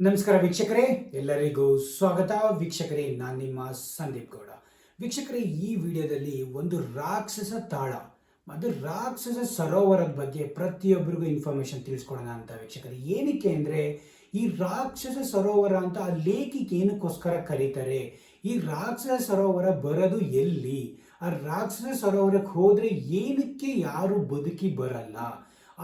ನಮಸ್ಕಾರ ವೀಕ್ಷಕರೇ, ಎಲ್ಲರಿಗೂ ಸ್ವಾಗತ. ವೀಕ್ಷಕರೇ, ನಾನು ನಿಮ್ಮ ಸಂದೀಪ್ ಗೌಡ. ವೀಕ್ಷಕರೇ, ಈ ವಿಡಿಯೋದಲ್ಲಿ ಒಂದು ರಾಕ್ಷಸ ತಾಳ ಮತ್ತು ರಾಕ್ಷಸ ಸರೋವರದ ಬಗ್ಗೆ ಪ್ರತಿಯೊಬ್ಬರಿಗೂ ಇನ್ಫಾರ್ಮೇಶನ್ ತಿಳಿಸ್ಕೊಡೋಣ ಅಂತ ವೀಕ್ಷಕರೇ. ಏನಕ್ಕೆ ಅಂದರೆ, ಈ ರಾಕ್ಷಸ ಸರೋವರ ಅಂತ ಆ ಲೇಖಿಗೆ ಏನಕ್ಕೋಸ್ಕರ ಕರೀತಾರೆ, ಈ ರಾಕ್ಷಸ ಸರೋವರ ಬರೋದು ಎಲ್ಲಿ, ಆ ರಾಕ್ಷಸ ಸರೋವರಕ್ಕೆ ಹೋದರೆ ಏನಕ್ಕೆ ಯಾರು ಬದುಕಿ ಬರಲ್ಲ,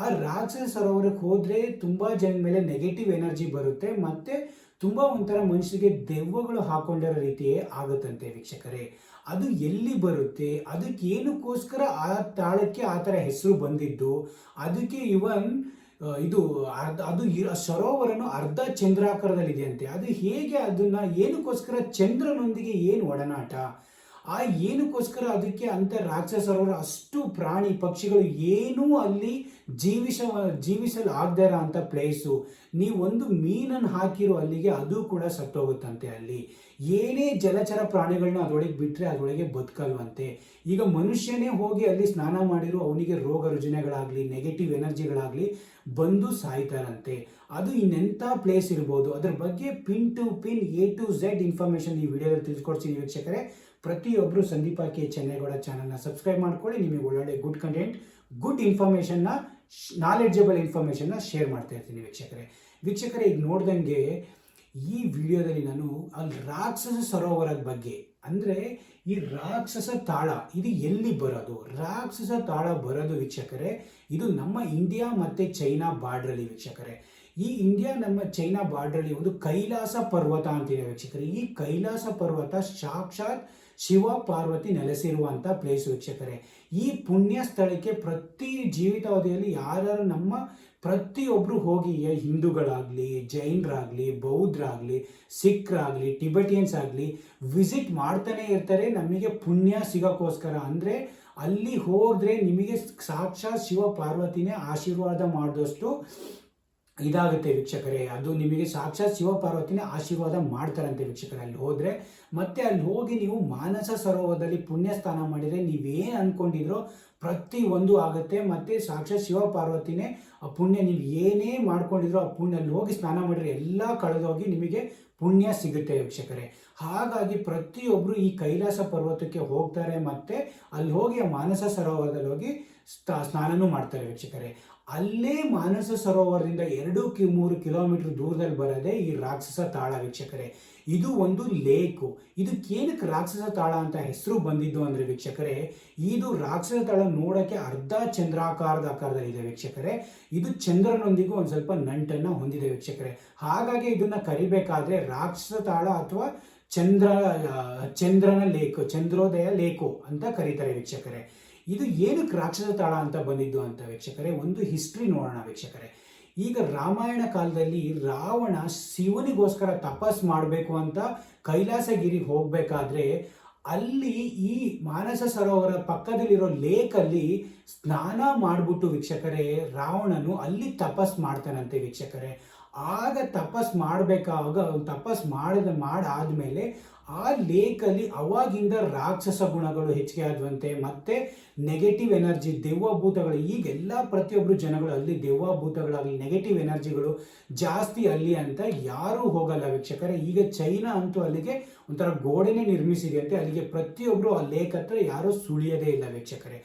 ಆ ರಾಕ್ಷಸ ಸರೋವರಕ್ಕೆ ಹೋದರೆ ತುಂಬ ಜನ ಮೇಲೆ ನೆಗೆಟಿವ್ ಎನರ್ಜಿ ಬರುತ್ತೆ ಮತ್ತು ತುಂಬ ಒಂಥರ ಮನುಷ್ಯರಿಗೆ ದೆವ್ವಗಳು ಹಾಕೊಂಡಿರೋ ರೀತಿಯೇ ಆಗುತ್ತಂತೆ ವೀಕ್ಷಕರೇ. ಅದು ಎಲ್ಲಿ ಬರುತ್ತೆ, ಅದಕ್ಕೆ ಏನಕ್ಕೋಸ್ಕರ ಆ ತಾಳಕ್ಕೆ ಆ ಥರ ಹೆಸರು ಬಂದಿದ್ದು, ಅದಕ್ಕೆ ಇವನ್ ಇದು ಅದು ಸರೋವರನು ಅರ್ಧ ಚಂದ್ರಾಕಾರದಲ್ಲಿದೆಯಂತೆ. ಅದು ಹೇಗೆ, ಅದನ್ನು ಏನಕ್ಕೋಸ್ಕರ, ಚಂದ್ರನೊಂದಿಗೆ ಏನು ಒಡನಾಟ, ಆ ಏನಕ್ಕೋಸ್ಕರ ಅದಕ್ಕೆ ಅಂತ ರಾಕ್ಷಸ ಸರೋವರ, ಅಷ್ಟು ಪ್ರಾಣಿ ಪಕ್ಷಿಗಳು ಏನೂ ಅಲ್ಲಿ ಜೀವಿಸಲು ಆಗದೇ ಇರೋ ಅಂಥ ಪ್ಲೇಸು. ನೀವೊಂದು ಮೀನನ್ನು ಹಾಕಿರೋ ಅಲ್ಲಿಗೆ ಅದು ಕೂಡ ಸತ್ತೋಗುತ್ತಂತೆ. ಅಲ್ಲಿ ಏನೇ ಜಲಚರ ಪ್ರಾಣಿಗಳನ್ನ ಅದರೊಳಗೆ ಬಿಟ್ಟರೆ ಅದರೊಳಗೆ ಬದುಕಲ್ವಂತೆ. ಈಗ ಮನುಷ್ಯನೇ ಹೋಗಿ ಅಲ್ಲಿ ಸ್ನಾನ ಮಾಡಿರೋ ಅವನಿಗೆ ರೋಗ ರುಜಿನಗಳಾಗಲಿ ನೆಗೆಟಿವ್ ಎನರ್ಜಿಗಳಾಗಲಿ ಬಂದು ಸಾಯ್ತಾರಂತೆ. ಅದು ಇನ್ನೆಂಥ ಪ್ಲೇಸ್ ಇರ್ಬೋದು, ಅದ್ರ ಬಗ್ಗೆ pin to pin A to Z information ಈ ವಿಡಿಯೋದಲ್ಲಿ ತಿಳಿಸ್ಕೊಡ್ತೀನಿ ವೀಕ್ಷಕರೇ. ಪ್ರತಿಯೊಬ್ಬರು ಸಂದೀಪ ಕೆ ಚೆನ್ನೇಗೌಡ ಚಾನಲ್ನ ಸಬ್ಸ್ಕ್ರೈಬ್ ಮಾಡ್ಕೊಳ್ಳಿ. ನಿಮಗೆ ಒಳ್ಳೊಳ್ಳೆ ಗುಡ್ ಕಂಟೆಂಟ್, ಗುಡ್ ಇನ್ಫಾರ್ಮೇಷನ್ನ, ನಾಲೆಡ್ಜಬಲ್ ಇನ್ಫಾರ್ಮೇಷನ್ನ ಶೇರ್ ಮಾಡ್ತಾ ಇರ್ತೀನಿ ವೀಕ್ಷಕರೇ. ಈಗ ನೋಡ್ದಂಗೆ ಈ ವಿಡಿಯೋದಲ್ಲಿ ನಾನು ಅಲ್ಲಿ ರಾಕ್ಷಸ ಸರೋವರದ ಬಗ್ಗೆ, ಅಂದರೆ ಈ ರಾಕ್ಷಸ ತಾಳ ಇದು ಎಲ್ಲಿ ಬರೋದು, ರಾಕ್ಷಸ ತಾಳ ಬರೋದು ವೀಕ್ಷಕರೇ, ಇದು ನಮ್ಮ ಇಂಡಿಯಾ ಮತ್ತು ಚೈನಾ ಬಾರ್ಡ್ರಲ್ಲಿ ವೀಕ್ಷಕರೇ. ಈ ಇಂಡಿಯಾ ನಮ್ಮ ಚೈನಾ ಬಾರ್ಡ್ರಲ್ಲಿ ಒಂದು ಕೈಲಾಸ ಪರ್ವತ ಅಂತಿದೆ ವೀಕ್ಷಕರೇ. ಈ ಕೈಲಾಸ ಪರ್ವತ ಸಾಕ್ಷಾತ್ ಶಿವ ಪಾರ್ವತಿ ನೆಲೆಸಿರುವಂಥ ಪ್ಲೇಸ್ ವೀಕ್ಷಕರೇ. ಈ ಪುಣ್ಯ ಸ್ಥಳಕ್ಕೆ ಪ್ರತಿ ಜೀವಿತಾವಧಿಯಲ್ಲಿ ಯಾರು ನಮ್ಮ ಪ್ರತಿಯೊಬ್ಬರು ಹೋಗಿ, ಹಿಂದೂಗಳಾಗಲಿ, ಜೈನರಾಗಲಿ, ಬೌದ್ಧರಾಗಲಿ, ಸಿಖ್ರಾಗಲಿ, ಟಿಬೆಟಿಯನ್ಸ್ ಆಗಲಿ ವಿಸಿಟ್ ಮಾಡ್ತಾನೆ ಇರ್ತಾರೆ ನಮಗೆ ಪುಣ್ಯ ಸಿಗೋಕ್ಕೋಸ್ಕರ. ಅಂದರೆ ಅಲ್ಲಿ ಹೋದರೆ ನಿಮಗೆ ಸಾಕ್ಷಾತ್ ಶಿವ ಪಾರ್ವತಿನೇ ಆಶೀರ್ವಾದ ಮಾಡಿದಷ್ಟು ಇದಾಗುತ್ತೆ ವೀಕ್ಷಕರೇ. ಅದು ನಿಮಗೆ ಸಾಕ್ಷಾತ್ ಶಿವ ಪಾರ್ವತಿನೇ ಆಶೀರ್ವಾದ ಮಾಡ್ತಾರಂತೆ ವೀಕ್ಷಕರೇ ಅಲ್ಲಿ ಹೋದರೆ. ಮತ್ತು ಅಲ್ಲಿ ಹೋಗಿ ನೀವು ಮಾನಸ ಸರೋವರದಲ್ಲಿ ಪುಣ್ಯ ಸ್ನಾನ ಮಾಡಿದರೆ ನೀವೇನು ಅಂದ್ಕೊಂಡಿದ್ರೋ ಪ್ರತಿಯೊಂದು ಆಗುತ್ತೆ. ಮತ್ತು ಸಾಕ್ಷಾತ್ ಶಿವ ಪಾರ್ವತಿನೇ ಆ ಪುಣ್ಯ, ನೀವು ಏನೇ ಮಾಡ್ಕೊಂಡಿದ್ರೋ ಆ ಪುಣ್ಯ ಅಲ್ಲಿ ಹೋಗಿ ಸ್ನಾನ ಮಾಡಿದ್ರೆ ಎಲ್ಲ ಕಳೆದೋಗಿ ನಿಮಗೆ ಪುಣ್ಯ ಸಿಗುತ್ತೆ ವೀಕ್ಷಕರೇ. ಹಾಗಾಗಿ ಪ್ರತಿಯೊಬ್ಬರು ಈ ಕೈಲಾಸ ಪರ್ವತಕ್ಕೆ ಹೋಗ್ತಾರೆ ಮತ್ತು ಅಲ್ಲಿ ಹೋಗಿ ಆ ಮಾನಸ ಸರೋವರದಲ್ಲಿ ಹೋಗಿ ಸ್ನಾನನೂ ಮಾಡ್ತಾರೆ ವೀಕ್ಷಕರೇ. ಅಲ್ಲೇ ಮಾನಸ ಸರೋವರದಿಂದ 2-3 ಕಿಲೋಮೀಟರ್ ದೂರದಲ್ಲಿ ಬರೋದೇ ಈ ರಾಕ್ಷಸ ತಾಳ ವೀಕ್ಷಕರೇ. ಇದು ಒಂದು ಲೇಕು. ಇದಕ್ಕೇನಕ್ಕೆ ರಾಕ್ಷಸ ತಾಳ ಅಂತ ಹೆಸರು ಬಂದಿದ್ದು ಅಂದರೆ ವೀಕ್ಷಕರೇ, ಇದು ರಾಕ್ಷಸ ತಾಳ ನೋಡೋಕ್ಕೆ ಅರ್ಧ ಆಕಾರದಲ್ಲಿದೆ ವೀಕ್ಷಕರೇ. ಇದು ಚಂದ್ರನೊಂದಿಗೂ ಒಂದು ಸ್ವಲ್ಪ ನಂಟನ್ನು ಹೊಂದಿದೆ ವೀಕ್ಷಕರೇ. ಹಾಗಾಗಿ ಇದನ್ನು ಕರಿಬೇಕಾದ್ರೆ ರಾಕ್ಷಸ ತಾಳ ಅಥವಾ ಚಂದ್ರನ ಲೇಕು, ಚಂದ್ರೋದಯ ಲೇಕು ಅಂತ ಕರೀತಾರೆ ವೀಕ್ಷಕರೇ. ಇದು ಏನಕ್ಕೆ ರಾಕ್ಷಸ ತಾಳ ಅಂತ ಬಂದಿದ್ದು ಅಂತ ವೀಕ್ಷಕರೇ, ಒಂದು ಹಿಸ್ಟ್ರಿ ನೋಡೋಣ ವೀಕ್ಷಕರೇ. ಈಗ ರಾಮಾಯಣ ಕಾಲದಲ್ಲಿ ರಾವಣ ಶಿವನಿಗೋಸ್ಕರ ತಪಸ್ ಮಾಡಬೇಕು ಅಂತ ಕೈಲಾಸಗಿರಿಗೆ ಹೋಗಬೇಕಾದ್ರೆ ಅಲ್ಲಿ ಈ ಮಾನಸ ಸರೋವರ ಪಕ್ಕದಲ್ಲಿರೋ ಲೇಕಲ್ಲಿ ಸ್ನಾನ ಮಾಡಿಬಿಟ್ಟು ವೀಕ್ಷಕರೇ ರಾವಣನು ಅಲ್ಲಿ ತಪಸ್ ಮಾಡ್ತಾನಂತೆ ವೀಕ್ಷಕರೇ. ಆಗ ತಪಸ್ ಮಾಡಾದ್ಮೇಲೆ ಆ ಲೇಕಲ್ಲಿ ಅವಾಗಿಂದ ರಾಕ್ಷಸ ಗುಣಗಳು ಹೆಚ್ಚಿಗೆ ಆದ್ವಂತೆ. ಮತ್ತು ನೆಗೆಟಿವ್ ಎನರ್ಜಿ, ದೆವ್ವಭೂತಗಳು, ಈಗೆಲ್ಲ ಪ್ರತಿಯೊಬ್ಬರು ಜನಗಳು ಅಲ್ಲಿ ದೆವ್ವಭೂತಗಳಾಗಲಿ ನೆಗೆಟಿವ್ ಎನರ್ಜಿಗಳು ಜಾಸ್ತಿ ಅಲ್ಲಿ ಅಂತ ಯಾರೂ ಹೋಗಲ್ಲ ವೀಕ್ಷಕರೇ. ಈಗ ಚೈನಾ ಅಂತೂ ಅಲ್ಲಿಗೆ ಒಂಥರ ಗೋಡೆನೇ ನಿರ್ಮಿಸಿದೆಯಂತೆ. ಅಲ್ಲಿಗೆ ಪ್ರತಿಯೊಬ್ಬರು ಆ ಲೇಕ್ ಹತ್ರ ಯಾರೂ ಸುಳಿಯೋದೇ ಇಲ್ಲ ವೀಕ್ಷಕರೇ.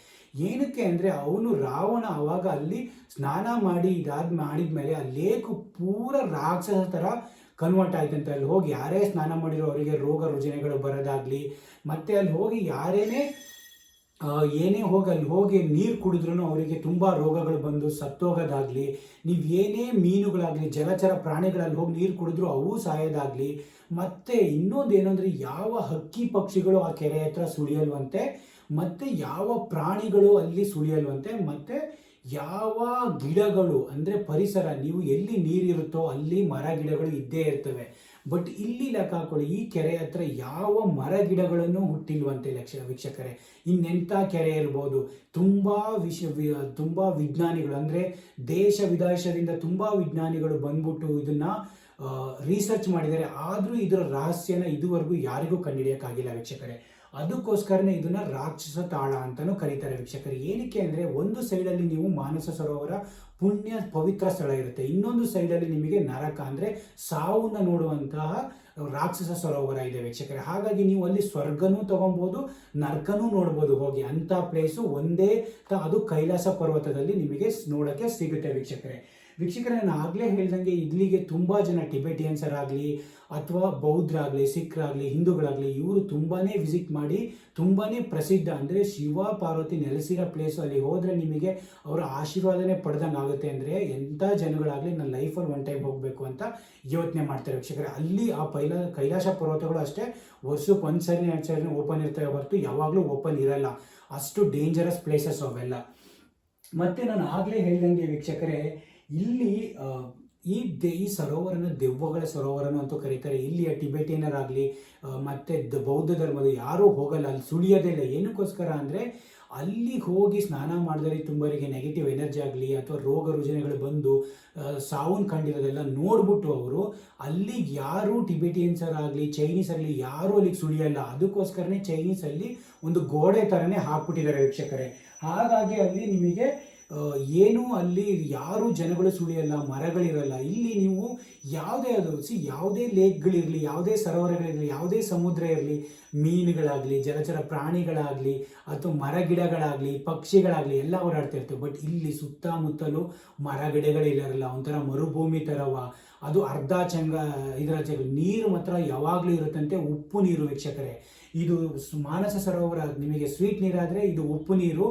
ಏನಕ್ಕೆ ಅಂದರೆ ಅವನು ರಾವಣ ಅವಾಗ ಅಲ್ಲಿ ಸ್ನಾನ ಮಾಡಿದ್ಮೇಲೆ ಆ ಲೇಕು ಪೂರ ರಾಕ್ಷಸ ಥರ ಕನ್ವರ್ಟ್ ಆಯ್ತಂತೆ. ಅಲ್ಲಿ ಹೋಗಿ ಯಾರೇ ಸ್ನಾನ ಮಾಡಿರೋ ಅವರಿಗೆ ರೋಗ ರುಜಿನಗಳು ಬರೋದಾಗಲಿ, ಮತ್ತು ಅಲ್ಲಿ ಹೋಗಿ ಏನೇ ಅಲ್ಲಿ ಹೋಗಿ ನೀರು ಕುಡಿದ್ರೂ ಅವರಿಗೆ ತುಂಬ ರೋಗಗಳು ಬಂದು ಸತ್ತೋಗೋದಾಗಲಿ, ನೀವು ಏನೇ ಮೀನುಗಳಾಗಲಿ ಜಲಚರ ಪ್ರಾಣಿಗಳಲ್ಲಿ ಹೋಗಿ ನೀರು ಕುಡಿದ್ರೂ ಅವು ಸಾಯೋದಾಗಲಿ, ಮತ್ತು ಇನ್ನೊಂದು ಏನಂದರೆ ಯಾವ ಹಕ್ಕಿ ಪಕ್ಷಿಗಳು ಆ ಕೆರೆ ಹತ್ರ ಸುಳಿಯಲ್ವಂತೆ, ಮತ್ತು ಯಾವ ಪ್ರಾಣಿಗಳು ಅಲ್ಲಿ ಸುಳಿಯಲ್ವಂತೆ, ಮತ್ತು ಯಾವ ಗಿಡಗಳು ಅಂದರೆ ಪರಿಸರ, ನೀವು ಎಲ್ಲಿ ನೀರಿರುತ್ತೋ ಅಲ್ಲಿ ಮರ ಗಿಡಗಳು ಇದ್ದೇ ಇರ್ತವೆ. ಬಟ್ ಇಲ್ಲಿ ಲೆಕ್ಕ ಹಾಕೊಳ್ಳಿ, ಈ ಕೆರೆ ಹತ್ರ ಯಾವ ಮರ ಗಿಡಗಳನ್ನು ಹುಟ್ಟಿಲ್ವಂತೆ ವೀಕ್ಷಕರೇ. ಇನ್ನೆಂಥ ಕೆರೆ ಇರ್ಬೋದು. ತುಂಬ ವಿಜ್ಞಾನಿಗಳು ಅಂದರೆ ದೇಶ ವಿದೇಶದಿಂದ ತುಂಬ ವಿಜ್ಞಾನಿಗಳು ಬಂದ್ಬಿಟ್ಟು ಇದನ್ನು ರಿಸರ್ಚ್ ಮಾಡಿದ್ದಾರೆ. ಆದರೂ ಇದರ ರಹಸ್ಯನ ಇದುವರೆಗೂ ಯಾರಿಗೂ ಕಂಡುಹಿಡಿಯೋಕ್ಕಾಗಿಲ್ಲ ವೀಕ್ಷಕರೇ. ಅದಕ್ಕೋಸ್ಕರನೇ ಇದನ್ನ ರಾಕ್ಷಸ ತಾಳ ಅಂತಾನೂ ಕರೀತಾರೆ ವೀಕ್ಷಕರೇ. ಏನಕ್ಕೆ ಅಂದರೆ ಒಂದು ಸೈಡಲ್ಲಿ ನೀವು ಮಾನಸ ಸರೋವರ ಪುಣ್ಯ ಪವಿತ್ರ ಸ್ಥಳ ಇರುತ್ತೆ, ಇನ್ನೊಂದು ಸೈಡಲ್ಲಿ ನಿಮಗೆ ನರಕ ಅಂದರೆ ಸಾವನ್ನ ನೋಡುವಂತಹ ರಾಕ್ಷಸ ಸರೋವರ ಇದೆ ವೀಕ್ಷಕರೇ. ಹಾಗಾಗಿ ನೀವು ಅಲ್ಲಿ ಸ್ವರ್ಗನೂ ತಗೊಬೋದು, ನರ್ಕನೂ ನೋಡ್ಬೋದು ಹೋಗಿ. ಅಂಥ ಪ್ಲೇಸು ಒಂದೇ ಅದು ಕೈಲಾಸ ಪರ್ವತದಲ್ಲಿ ನಿಮಗೆ ನೋಡೋಕ್ಕೆ ಸಿಗುತ್ತೆ ವೀಕ್ಷಕರೇ. ನಾನು ಆಗಲೇ ಹೇಳ್ದಂಗೆ ಇಲ್ಲಿಗೆ ತುಂಬ ಜನ ಟಿಬೆಟಿಯನ್ಸರಾಗಲಿ ಅಥವಾ ಬೌದ್ಧರಾಗಲಿ, ಸಿಖ್ರಾಗಲಿ, ಹಿಂದೂಗಳಾಗಲಿ ಇವರು ತುಂಬಾ ವಿಸಿಟ್ ಮಾಡಿ ತುಂಬಾ ಪ್ರಸಿದ್ಧ ಅಂದರೆ ಶಿವ ಪಾರ್ವತಿ ನೆಲೆಸಿರೋ ಪ್ಲೇಸು. ಅಲ್ಲಿ ಹೋದರೆ ನಿಮಗೆ ಅವರ ಆಶೀರ್ವಾದನೆ ಪಡೆದಂಗೆ ಆಗುತ್ತೆ. ಅಂದರೆ ಎಂಥ ಜನಗಳಾಗಲಿ ನನ್ನ ಲೈಫಲ್ಲಿ ಒನ್ ಟೈಮ್ ಹೋಗಬೇಕು ಅಂತ ಯೋಚನೆ ಮಾಡ್ತಾರೆ ವೀಕ್ಷಕರೇ. ಅಲ್ಲಿ ಆ ಕೈಲಾಸ ಪರ್ವತಗಳು ಅಷ್ಟೇ ವರ್ಷಕ್ಕೆ ಒಂದು ಸರಿ ಎರಡು ಸರಿ ಓಪನ್ ಇರ್ತವೆ ಹೊರತು ಯಾವಾಗಲೂ ಓಪನ್ ಇರಲ್ಲ. ಅಷ್ಟು ಡೇಂಜರಸ್ ಪ್ಲೇಸಸ್ ಅವೆಲ್ಲ. ಮತ್ತು ನಾನು ಆಗಲೇ ಹೇಳ್ದಂಗೆ ವೀಕ್ಷಕರೇ, ಇಲ್ಲಿ ಈ ಸರೋವರನ ದೆವ್ವಗಳ ಸರೋವರನು ಅಂತ ಕರೀತಾರೆ. ಇಲ್ಲಿಯ ಟಿಬೆಟಿಯನರಾಗಲಿ ಮತ್ತು ಬೌದ್ಧ ಧರ್ಮದ ಯಾರೂ ಹೋಗಲ್ಲ, ಅಲ್ಲಿ ಸುಳಿಯೋದೇ ಇಲ್ಲ. ಏನಕ್ಕೋಸ್ಕರ ಅಂದರೆ ಅಲ್ಲಿ ಹೋಗಿ ಸ್ನಾನ ಮಾಡಿದರೆ ತುಂಬರಿಗೆ ನೆಗೆಟಿವ್ ಎನರ್ಜಿ ಆಗಲಿ ಅಥವಾ ರೋಗ ರುಜಿನಗಳು ಬಂದು ಸಾವನ್ನ ಕಂಡಿರೋದೆಲ್ಲ ನೋಡ್ಬಿಟ್ಟು ಅವರು ಅಲ್ಲಿಗೆ ಯಾರೂ ಟಿಬೆಟಿಯನ್ಸರಾಗಲಿ ಚೈನೀಸರಾಗಲಿ ಯಾರೂ ಅಲ್ಲಿಗೆ ಸುಳಿಯಲ್ಲ. ಅದಕ್ಕೋಸ್ಕರನೇ ಚೈನೀಸಲ್ಲಿ ಒಂದು ಗೋಡೆ ಥರನೇ ಹಾಕ್ಬಿಟ್ಟಿದ್ದಾರೆ ವೀಕ್ಷಕರೇ. ಹಾಗಾಗಿ ಅಲ್ಲಿ ನಿಮಗೆ ಏನು ಅಲ್ಲಿ ಯಾರೂ ಜನಗಳು ಸುಳಿಯಲ್ಲ, ಮರಗಳಿರಲ್ಲ. ಇಲ್ಲಿ ನೀವು ಯಾವುದೇ ಲೇಕ್ಗಳಿರಲಿ, ಯಾವುದೇ ಸರೋವರಗಳಿರಲಿ, ಯಾವುದೇ ಸಮುದ್ರ ಇರಲಿ, ಮೀನುಗಳಾಗಲಿ, ಜಲಚರ ಪ್ರಾಣಿಗಳಾಗಲಿ ಅಥವಾ ಮರಗಿಡಗಳಾಗಲಿ, ಪಕ್ಷಿಗಳಾಗಲಿ ಎಲ್ಲ ಓಡಾಡ್ತಾ ಇರ್ತವೆ. ಬಟ್ ಇಲ್ಲಿ ಸುತ್ತಮುತ್ತಲೂ ಮರಗಿಡಗಳಿರಲ್ಲ, ಒಂಥರ ಮರುಭೂಮಿ ಥರವ. ಅದು ಅರ್ಧ ಇದರ ನೀರು ಮಾತ್ರ ಯಾವಾಗಲೂ ಇರುತ್ತಂತೆ, ಉಪ್ಪು ನೀರು ವೀಕ್ಷಕರೇ. ಇದು ಮಾನಸ ಸರೋವರ ನಿಮಗೆ ಸ್ವೀಟ್ ನೀರಾದರೆ, ಇದು ಉಪ್ಪು ನೀರು.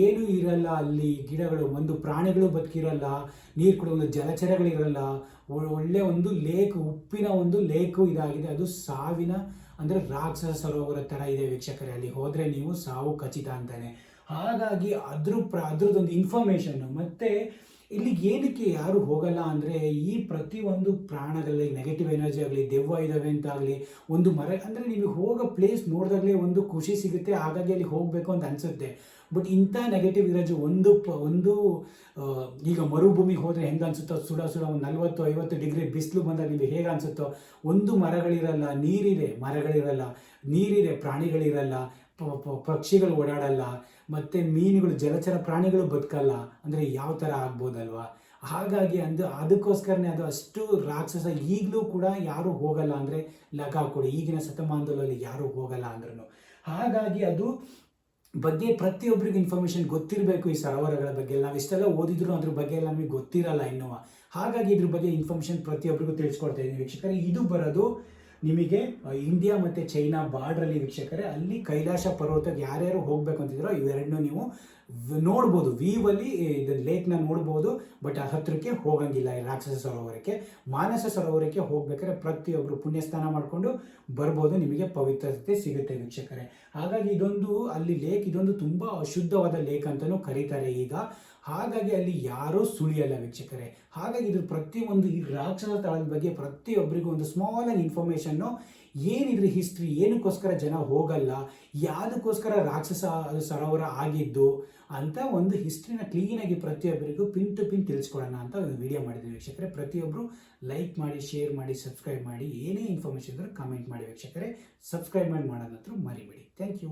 ಏನೂ ಇರಲ್ಲ ಅಲ್ಲಿ, ಗಿಡಗಳು ಒಂದು ಪ್ರಾಣಿಗಳು ಬದುಕಿರಲ್ಲ, ನೀರು ಕೂಡ ಒಂದು ಜಲಚರಗಳಿರಲ್ಲ. ಒಳ್ಳೆ ಒಂದು ಲೇಕ್, ಉಪ್ಪಿನ ಒಂದು ಲೇಕು ಇದಾಗಿದೆ. ಅದು ಸಾವಿನ ಅಂದರೆ ರಾಕ್ಷಸ ಸರೋವರ ಥರ ಇದೆ ವೀಕ್ಷಕರೇ. ಅಲ್ಲಿ ಹೋದರೆ ನೀವು ಸಾವು ಖಚಿತ ಅಂತಾನೆ. ಹಾಗಾಗಿ ಅದ್ರದ್ದೊಂದು ಇನ್ಫಾರ್ಮೇಷನ್ನು. ಮತ್ತು ಇಲ್ಲಿಗೆ ಏನಕ್ಕೆ ಯಾರು ಹೋಗಲ್ಲ ಅಂದರೆ ಈ ಪ್ರತಿಯೊಂದು ಪ್ರಾಣಗಳಲ್ಲಿ ನೆಗೆಟಿವ್ ಎನರ್ಜಿ ಆಗಲಿ, ದೆವ್ವ ಇದ್ದಾವೆ ಅಂತಾಗಲಿ, ಒಂದು ಮರ ಅಂದರೆ ನಿಮಗೆ ಹೋಗೋ ಪ್ಲೇಸ್ ನೋಡಿದಾಗಲೇ ಒಂದು ಖುಷಿ ಸಿಗುತ್ತೆ. ಹಾಗಾಗಿ ಅಲ್ಲಿ ಹೋಗಬೇಕು ಅಂತ ಅನಿಸುತ್ತೆ. ಬಟ್ ಇಂಥ ನೆಗೆಟಿವ್ ಎನರ್ಜಿ ಒಂದು ಈಗ ಮರುಭೂಮಿಗೆ ಹೋದರೆ ಹೆಂಗೆ ಅನಿಸುತ್ತೋ, ಸುಡ ಒಂದು 40-50 ಡಿಗ್ರಿ ಬಿಸಿಲು ಬಂದಾಗ ನಿಮಗೆ ಹೇಗೆ ಅನಿಸುತ್ತೋ, ಒಂದು ಮರಗಳಿರಲ್ಲ, ನೀರಿದೆ, ಮರಗಳಿರಲ್ಲ, ನೀರಿದೆ, ಪ್ರಾಣಿಗಳಿರಲ್ಲ, ಪಕ್ಷಿಗಳು ಓಡಾಡಲ್ಲ, ಮತ್ತು ಮೀನುಗಳು, ಜಲಚರ ಪ್ರಾಣಿಗಳು ಬದುಕಲ್ಲ. ಅಂದರೆ ಯಾವ ಥರ ಆಗ್ಬೋದಲ್ವಾ? ಹಾಗಾಗಿ ಅದಕ್ಕೋಸ್ಕರನೇ ಅದು ಅಷ್ಟು ರಾಕ್ಷಸ. ಈಗಲೂ ಕೂಡ ಯಾರೂ ಹೋಗಲ್ಲ ಅಂದರೆ ಲೆಕ್ಕ ಕೊಡಿ, ಈಗಿನ ಶತಮಾನದಲ್ಲಿ ಯಾರೂ ಹೋಗಲ್ಲ ಅಂದ್ರೂ. ಹಾಗಾಗಿ ಅದು ಬಗ್ಗೆ ಪ್ರತಿಯೊಬ್ಬರಿಗೂ ಇನ್ಫಾರ್ಮೇಷನ್ ಗೊತ್ತಿರಬೇಕು. ಈ ಸರೋವರಗಳ ಬಗ್ಗೆ ನಾವು ಇಷ್ಟೆಲ್ಲ ಓದಿದ್ರು ಅದ್ರ ಬಗ್ಗೆ ಎಲ್ಲ ನಮಗೆ ಗೊತ್ತಿರಲ್ಲ ಇನ್ನೂ. ಹಾಗಾಗಿ ಇದ್ರ ಬಗ್ಗೆ ಇನ್ಫಾರ್ಮೇಷನ್ ಪ್ರತಿಯೊಬ್ಬರಿಗೂ ತಿಳಿಸ್ಕೊಡ್ತಾ ಇದ್ದೀನಿ ವೀಕ್ಷಕರೇ. ಇದು ಬರೋದು ನಿಮಗೆ ಇಂಡಿಯಾ ಮತ್ತು ಚೈನಾ ಬಾರ್ಡ್ರಲ್ಲಿ ವೀಕ್ಷಕರೇ. ಅಲ್ಲಿ ಕೈಲಾಸ ಪರ್ವತಕ್ಕೆ ಯಾರ್ಯಾರು ಹೋಗಬೇಕು ಅಂತಿದ್ರೋ ಇವೆರಡನ್ನೂ ನೀವು ನೋಡ್ಬೋದು. ವೀವಲ್ಲಿ ಇದು ಲೇಕ್ನ ನೋಡ್ಬೋದು. ಬಟ್ ಆ ಹತ್ತಿರಕ್ಕೆ ಹೋಗಂಗಿಲ್ಲ ಈ ರಾಕ್ಷಸ ಸರೋವರಕ್ಕೆ. ಮಾನಸ ಸರೋವರಕ್ಕೆ ಹೋಗ್ಬೇಕಾದ್ರೆ ಪ್ರತಿಯೊಬ್ಬರು ಪುಣ್ಯಸ್ನಾನ ಮಾಡಿಕೊಂಡು ಬರ್ಬೋದು, ನಿಮಗೆ ಪವಿತ್ರತೆ ಸಿಗುತ್ತೆ ವೀಕ್ಷಕರೇ. ಹಾಗಾಗಿ ಅಲ್ಲಿ ಲೇಕ್ ಇದೊಂದು ತುಂಬ ಅಶುದ್ಧವಾದ ಲೇಕ್ ಅಂತಲೂ ಕರೀತಾರೆ ಈಗ. ಹಾಗಾಗಿ ಅಲ್ಲಿ ಯಾರೂ ಸುಳಿಯಲ್ಲ ವೀಕ್ಷಕರೇ. ಹಾಗಾಗಿ ಇದ್ರ ಪ್ರತಿಯೊಂದು ಈ ರಾಕ್ಷಸ ತಾಳದ ಬಗ್ಗೆ ಪ್ರತಿಯೊಬ್ಬರಿಗೂ ಒಂದು ಸ್ಮಾಲ್ ಆಗಿ ಇನ್ಫಾರ್ಮೇಷನ್ನು, ಏನಿದ್ರ ಹಿಸ್ಟ್ರಿ, ಏನಕ್ಕೋಸ್ಕರ ಜನ ಹೋಗಲ್ಲ, ಯಾವುದಕ್ಕೋಸ್ಕರ ರಾಕ್ಷಸ ಸರೋವರ ಆಗಿದ್ದು ಅಂತ ಒಂದು ಹಿಸ್ಟ್ರಿನ ಕ್ಲೀನಾಗಿ ಪ್ರತಿಯೊಬ್ಬರಿಗೂ ಪಿನ್ ಟು ಪಿನ್ ತಿಳಿಸ್ಕೊಡೋಣ ಅಂತ ಒಂದು ವಿಡಿಯೋ ಮಾಡಿದ್ದೀನಿ ವೀಕ್ಷಕರೇ. ಪ್ರತಿಯೊಬ್ಬರು ಲೈಕ್ ಮಾಡಿ, ಶೇರ್ ಮಾಡಿ, ಸಬ್ಸ್ಕ್ರೈಬ್ ಮಾಡಿ. ಏನೇ ಇನ್ಫಾರ್ಮೇಷನ್ ಇದ್ದರೂ ಕಮೆಂಟ್ ಮಾಡಿ ವೀಕ್ಷಕರೇ. ಸಬ್ಸ್ಕ್ರೈಬ್ ಮಾಡೋದಂತೂ ಮರಿಬೇಡಿ. Thank you.